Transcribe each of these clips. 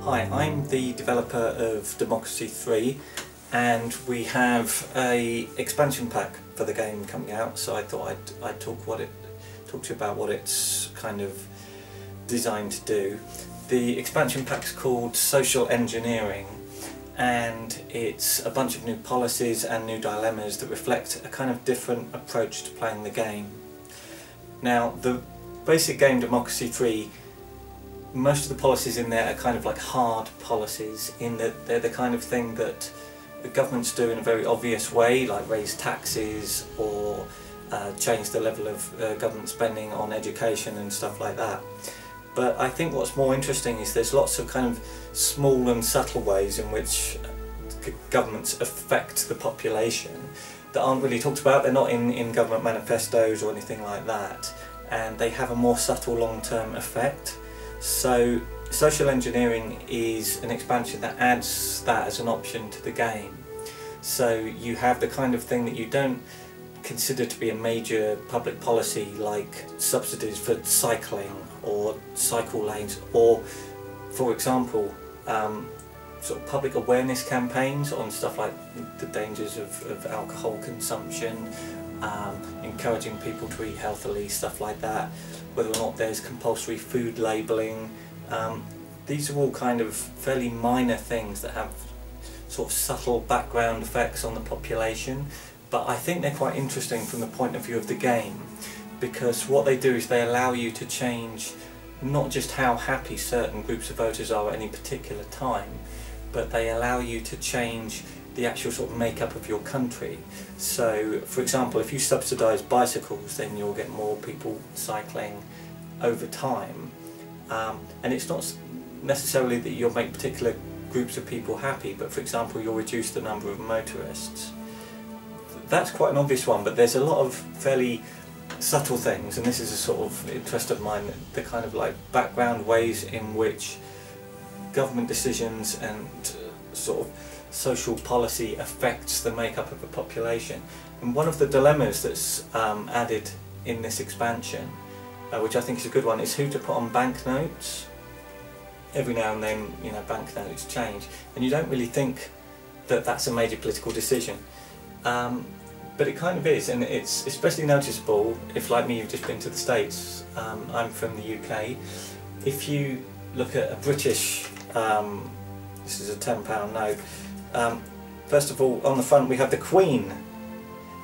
Hi, I'm the developer of Democracy 3 and we have a expansion pack for the game coming out, so I thought I'd talk to you about what it's kind of designed to do. The expansion pack's called Social Engineering, and it's a bunch of new policies and new dilemmas that reflect a kind of different approach to playing the game. Now, the basic game Democracy 3, most of the policies in there are kind of like hard policies, in that they're the kind of thing that the governments do in a very obvious way, like raise taxes or change the level of government spending on education and stuff like that. But I think what's more interesting is there's lots of kind of small and subtle ways in which governments affect the population that aren't really talked about. They're not in government manifestos or anything like that, and they have a more subtle long-term effect. So social engineering is an expansion that adds that as an option to the game. So you have the kind of thing that you don't consider to be a major public policy, like subsidies for cycling or cycle lanes, or for example sort of public awareness campaigns on stuff like the dangers of alcohol consumption, encouraging people to eat healthily, stuff like that, whether or not there's compulsory food labelling. These are all kind of fairly minor things that have sort of subtle background effects on the population, but I think they're quite interesting from the point of view of the game, because what they do is they allow you to change not just how happy certain groups of voters are at any particular time, but they allow you to change the actual sort of makeup of your country. So, for example, if you subsidise bicycles, then you'll get more people cycling over time, and it's not necessarily that you'll make particular groups of people happy, but for example you'll reduce the number of motorists. That's quite an obvious one, but there's a lot of fairly subtle things, and this is a sort of interest of mine, the kind of like background ways in which government decisions and sort of social policy affects the makeup of a population. And one of the dilemmas that's added in this expansion, which I think is a good one, is who to put on banknotes. Every now and then, you know, banknotes change, and you don't really think that that's a major political decision. But it kind of is, and it's especially noticeable if, like me, you've just been to the States. I'm from the UK. If you look at a British, this is a £10 note, first of all, on the front we have the Queen,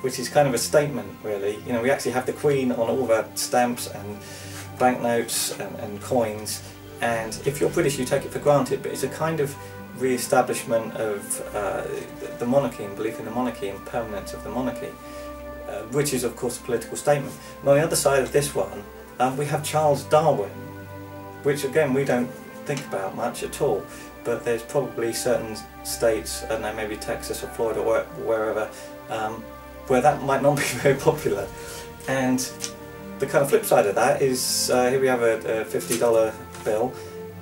which is kind of a statement, really. You know, we actually have the Queen on all of our stamps and banknotes and coins, and if you're British you take it for granted, but it's a kind of re-establishment of the monarchy and belief in the monarchy and permanence of the monarchy, which is of course a political statement. And on the other side of this one we have Charles Darwin, which again we don't think about much at all, but there's probably certain states, I don't know, maybe Texas or Florida or wherever, where that might not be very popular. And the kind of flip side of that is here we have a $50 bill,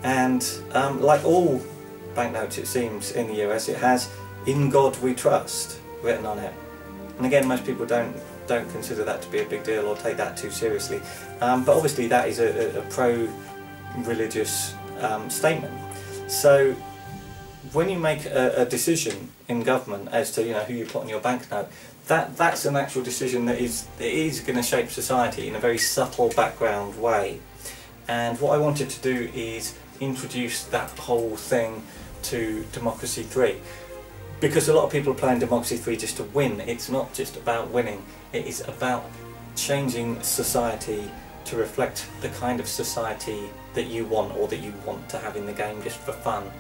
and like all banknotes it seems in the US, it has "In God We Trust" written on it. And again, most people don't consider that to be a big deal or take that too seriously, but obviously that is a pro-religious statement. So when you make a decision in government as to, you know, who you put on your banknote, that's an actual decision that is going to shape society in a very subtle background way. And what I wanted to do is introduce that whole thing to Democracy 3, because a lot of people are playing Democracy 3 just to win. It's not just about winning, it is about changing society to reflect the kind of society that you want, or that you want to have in the game just for fun.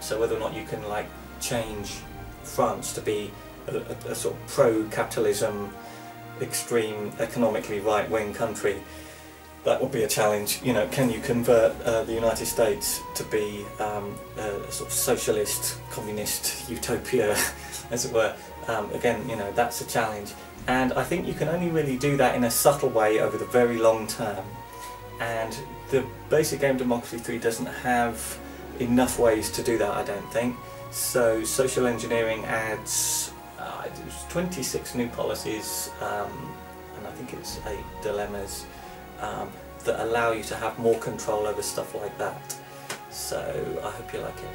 So whether or not you can like change France to be a sort of pro-capitalism, extreme economically right-wing country, that would be a challenge. You know, can you convert the United States to be a sort of socialist, communist utopia, as it were? Again, you know, that's a challenge. And I think you can only really do that in a subtle way over the very long term. And the basic game Democracy 3 doesn't have enough ways to do that, I don't think. So social engineering adds 26 new policies, and I think it's 8 dilemmas that allow you to have more control over stuff like that. So I hope you like it.